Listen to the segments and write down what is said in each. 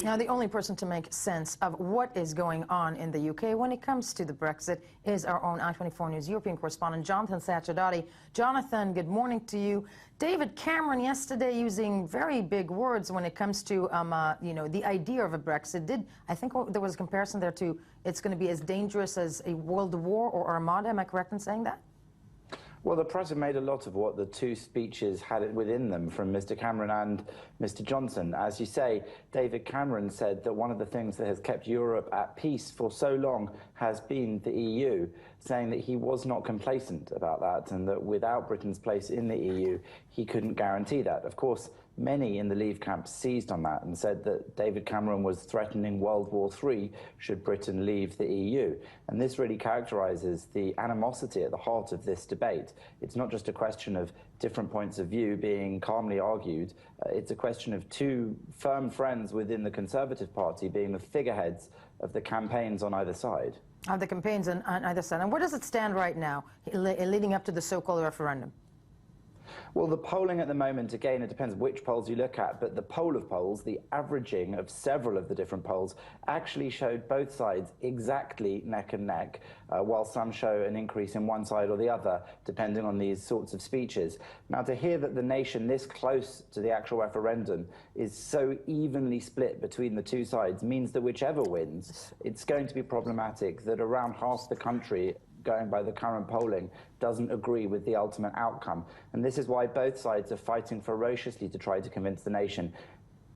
Now, the only person to make sense of what is going on in the UK when it comes to the Brexit is our own I-24 News European correspondent, Jonathan Sacerdoti. Jonathan, good morning to you. David Cameron yesterday using very big words when it comes to, the idea of a Brexit. I think there was a comparison there to it's going to be as dangerous as a world war or Armada. Am I correct in saying that? Well, the press have made a lot of what the two speeches had within them from Mr. Cameron and Mr. Johnson. As you say, David Cameron said that one of the things that has kept Europe at peace for so long has been the EU, saying that he was not complacent about that and that without Britain's place in the EU, he couldn't guarantee that. Of course, many in the Leave camp seized on that and said that David Cameron was threatening World War III should Britain leave the EU. And this really characterises the animosity at the heart of this debate. It's not just a question of different points of view being calmly argued. It's a question of two firm friends within the Conservative Party being the figureheads of the campaigns on either side. The campaigns on either side. And where does it stand right now, leading up to the so-called referendum? Well, the polling at the moment, again, it depends which polls you look at, but the poll of polls, the averaging of several of the different polls, actually showed both sides exactly neck and neck, while some show an increase in one side or the other, depending on these sorts of speeches. Now, to hear that the nation this close to the actual referendum is so evenly split between the two sides means that whichever wins, it's going to be problematic that around half the country, going by the current polling, doesn't agree with the ultimate outcome. And this is why both sides are fighting ferociously to try to convince the nation,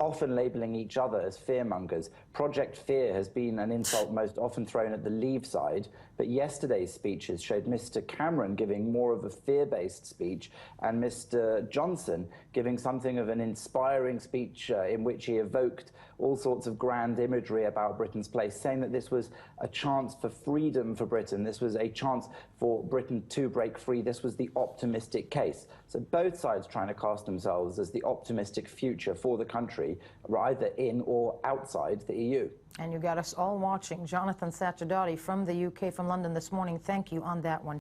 often labelling each other as fearmongers. Project Fear has been an insult most often thrown at the Leave side, but yesterday's speeches showed Mr. Cameron giving more of a fear-based speech and Mr. Johnson giving something of an inspiring speech in which he evoked all sorts of grand imagery about Britain's place, saying that this was a chance for freedom for Britain, this was a chance for Britain to break free, this was the optimistic case. So both sides trying to cast themselves as the optimistic future for the country, either in or outside the EU. And you got us all watching. Jonathan Sacerdoti from the UK, from London this morning. Thank you on that one.